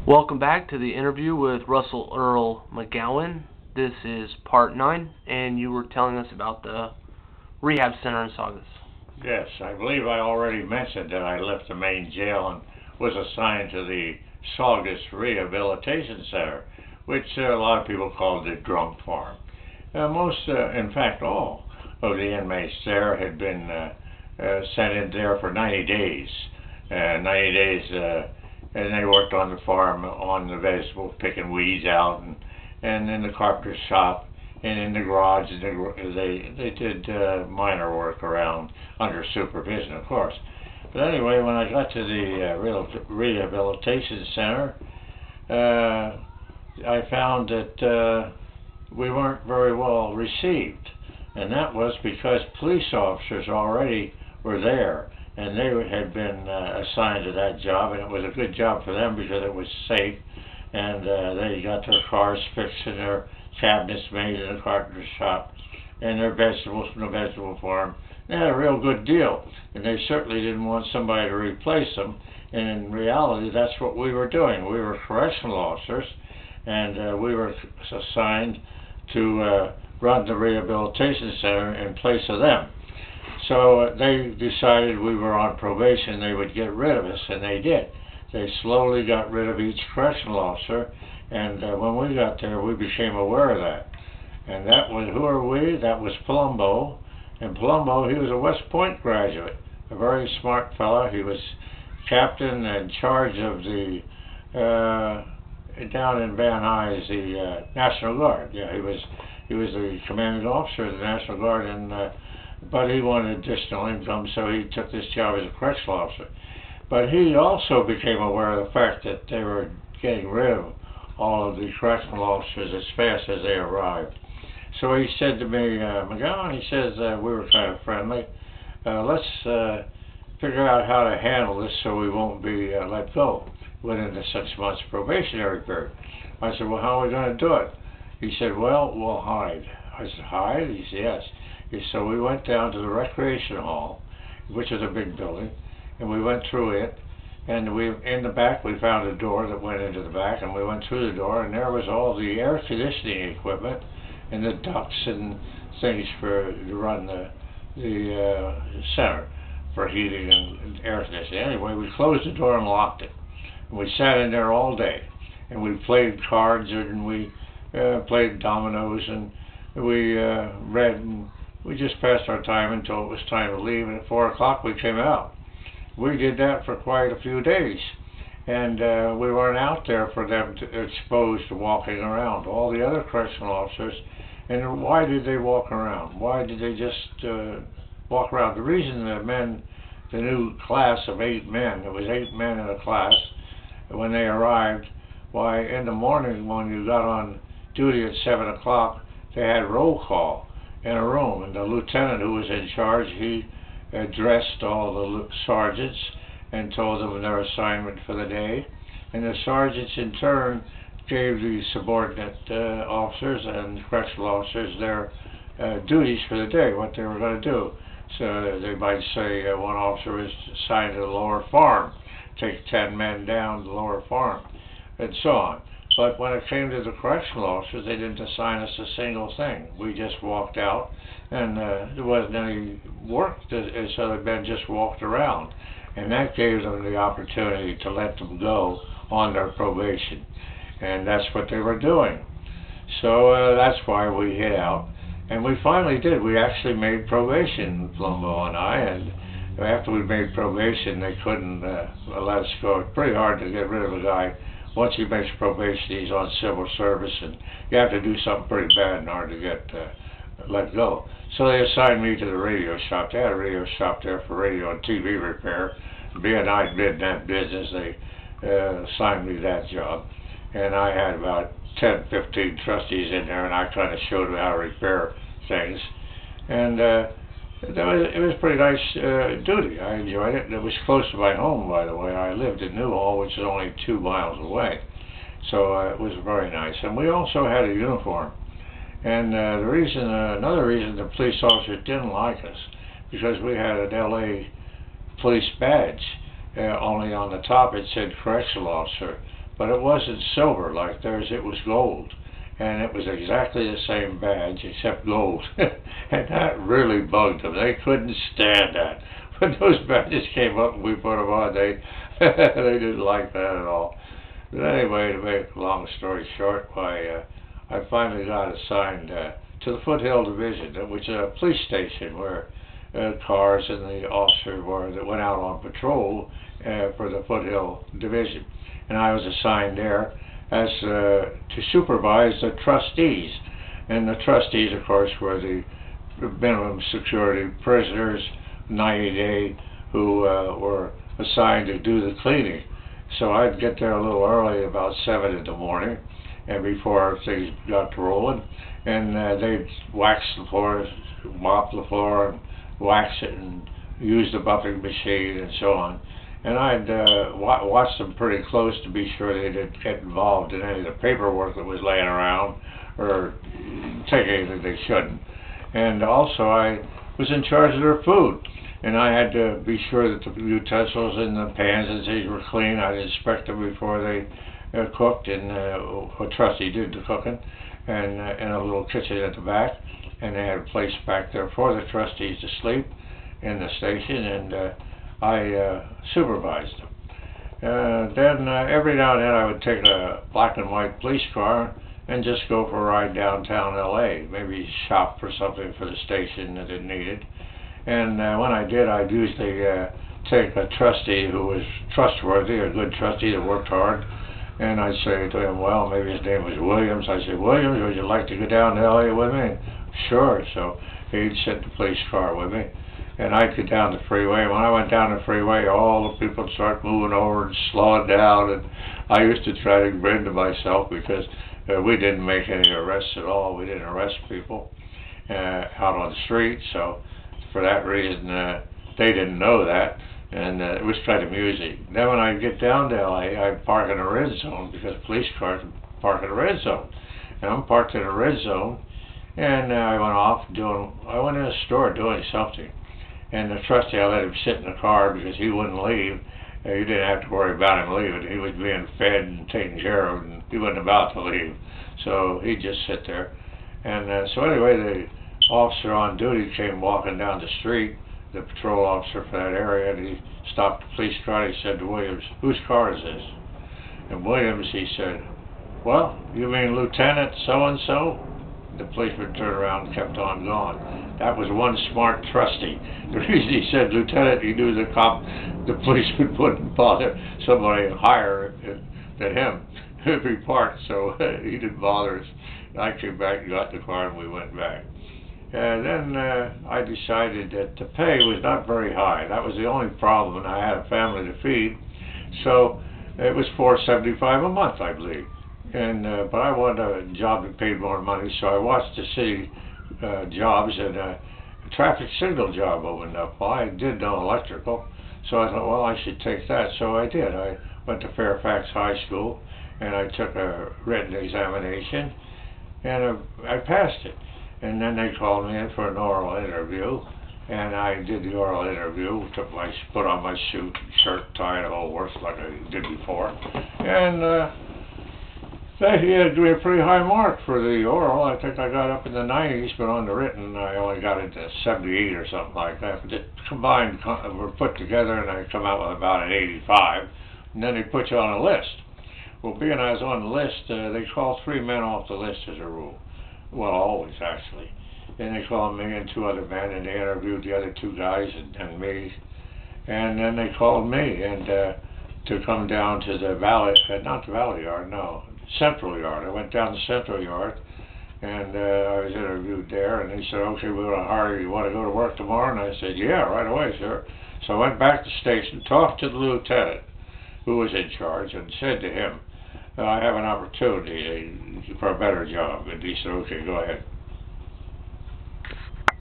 Welcome back to the interview with Russell Earl Magowan. This is part 9, and you were telling us about the rehab center in Saugus. Yes, I believe I already mentioned that I left the main jail and was assigned to the Saugus Rehabilitation Center, which a lot of people call the drunk farm. In fact, all of the inmates there had been sent in there for 90 days. 90 days, and they worked on the farm, on the vegetables, picking weeds out, and in the carpenter's shop, and in the garage. They did minor work around under supervision, of course. But anyway, when I got to the rehabilitation center, I found that we weren't very well received, and that was because police officers already were there, and they had been assigned to that job, and it was a good job for them because it was safe, and they got their cars fixed and their cabinets made in the carpenter's shop, and their vegetables from the vegetable farm. They had a real good deal, and they certainly didn't want somebody to replace them, and in reality that's what we were doing. We were correctional officers, and we were assigned to run the rehabilitation center in place of them. So they decided we were on probation, they would get rid of us, and they did. They slowly got rid of each correctional officer, and when we got there, we became aware of that. And that was, who are we? That was Palumbo. And Palumbo, he was a West Point graduate, a very smart fellow. He was captain in charge of the, down in Van Nuys, the National Guard. Yeah, he was the commanding officer of the National Guard, and but he wanted additional income, so he took this job as a correctional officer. But he also became aware of the fact that they were getting rid of all of the correctional officers as fast as they arrived. So he said to me, Magowan, he says, we were kind of friendly, let's figure out how to handle this so we won't be let go within the 6 months probationary period. I said, well, how are we going to do it? He said, well, we'll hide. I said, hide? He said, yes. So we went down to the recreation hall, which is a big building, and we went through it, and in the back we found a door that went into the back, and we went through the door, and there was all the air conditioning equipment and the ducts and things to run the center for heating and air conditioning. Anyway, we closed the door and locked it, and we sat in there all day, and we played cards, and we played dominoes, and we read, and we just passed our time until it was time to leave, and at 4 o'clock we came out. We did that for quite a few days, and we weren't out there for them to exposed to walking around. All the other correctional officers, and why did they walk around? Why did they just walk around? The reason the new class of 8 men, there was 8 men in a class, when they arrived, why in the morning when you got on duty at 7 o'clock, they had roll call in a room, and the lieutenant who was in charge, he addressed all the sergeants and told them their assignment for the day, and the sergeants in turn gave the subordinate officers and correctional officers their duties for the day, what they were going to do. So they might say one officer was assigned to the lower farm, take 10 men down to the lower farm, and so on. But when it came to the correctional officers, they didn't assign us a single thing. We just walked out, and there wasn't any work, so the men just walked around. And that gave them the opportunity to let them go on their probation. And that's what they were doing. So that's why we hid out. And we finally did. We actually made probation, Palumbo and I, and after we made probation, they couldn't let us go. It's pretty hard to get rid of a guy. Once he makes probation, he's on civil service, and you have to do something pretty bad in order to get let go. So they assigned me to the radio shop. They had a radio shop there for radio and TV repair. Being I'd been in that business, they assigned me that job. And I had about 10, 15 trustees in there, and I kind of showed them how to repair things. And it was pretty nice duty. I enjoyed it. It was close to my home, by the way. I lived in Newhall, which is only 2 miles away. So it was very nice. And we also had a uniform. And another reason the police officers didn't like us, because we had an LA police badge. Only on the top it said correctional officer. but it wasn't silver like theirs, it was gold. And it was exactly the same badge except gold. And that really bugged them. They couldn't stand that. When those badges came up and we put them on, they they didn't like that at all. But anyway, to make a long story short, I finally got assigned to the Foothill Division, which is a police station where cars and the officers were that went out on patrol for the Foothill Division. And I was assigned there as to supervise the trustees. And the trustees, of course, were the minimum security prisoners, 90-day, who were assigned to do the cleaning. So I'd get there a little early, about 7 in the morning, and before things got rolling, and they'd wax the floor, mop the floor, and wax it, and use the buffing machine, and so on. And I'd watch them pretty close to be sure they didn't get involved in any of the paperwork that was laying around, or take anything they shouldn't. And also I was in charge of their food, and I had to be sure that the utensils and the pans and things were clean. I'd inspect them before they cooked, and a trustee did the cooking, and in a little kitchen at the back, and they had a place back there for the trustees to sleep in the station, and I supervised them. Then every now and then I would take a black and white police car and just go for a ride downtown LA, maybe shop for something for the station that it needed. And when I did, I'd usually take a trustee who was trustworthy, a good trustee that worked hard, and I'd say to him, well, maybe his name was Williams. I'd say, Williams, would you like to go down to LA with me? And, sure. So he'd sit in the police car with me, and I'd get down the freeway. And when I went down the freeway, all the people would start moving over and slowing down, and I used to try to grin to myself because we didn't make any arrests at all. We didn't arrest people out on the street, so for that reason, they didn't know that, and it was kind of amusing. Then when I get down to LA, I'd park in a red zone because police cars park in a red zone. And I'm parked in a red zone, and I went in a store doing something. And the trustee, I let him sit in the car because he wouldn't leave. You didn't have to worry about him leaving. He was being fed and taken care of, and he wasn't about to leave. So he'd just sit there. And so anyway, the officer on duty came walking down the street, the patrol officer for that area, and he stopped the police car. He said to Williams, whose car is this? And Williams, he said, well, you mean Lieutenant so-and-so? The policeman turned around and kept on going. That was one smart trustee. The reason he said Lieutenant, he knew the policeman wouldn't bother somebody higher than him if he parked, so he didn't bother us. I came back and got in the car and we went back. And then I decided that the pay was not very high. That was the only problem, and I had a family to feed. So it was $4.75 a month, I believe. And but I wanted a job that paid more money, so I watched the city jobs, and a traffic signal job opened up. Well, I did know electrical, so I thought, well, I should take that. So I did. I went to Fairfax High School, and I took a written examination, and I passed it. And then they called me in for an oral interview, and I did the oral interview, put on my suit, shirt, tie, and the whole works like I did before. And he had to be a pretty high mark for the oral. I think I got up in the 90s, but on the written, I only got into 78 or something like that. But combined, were put together, and I come out with about an 85. And then they put you on a list. Well, being I was on the list, they call 3 men off the list as a rule. Well, always, actually. Then they called me and 2 other men, and they interviewed the other 2 guys and me. And then they called me and to come down to the Valley, not the Valley Yard, no, Central Yard. I went down to Central Yard, and I was interviewed there, and they said, okay, we're going to hire you. You want to go to work tomorrow? And I said, yeah, right away, sir. So I went back to the station, talked to the lieutenant who was in charge, and said to him, I have an opportunity for a better job. And he said, okay, go ahead.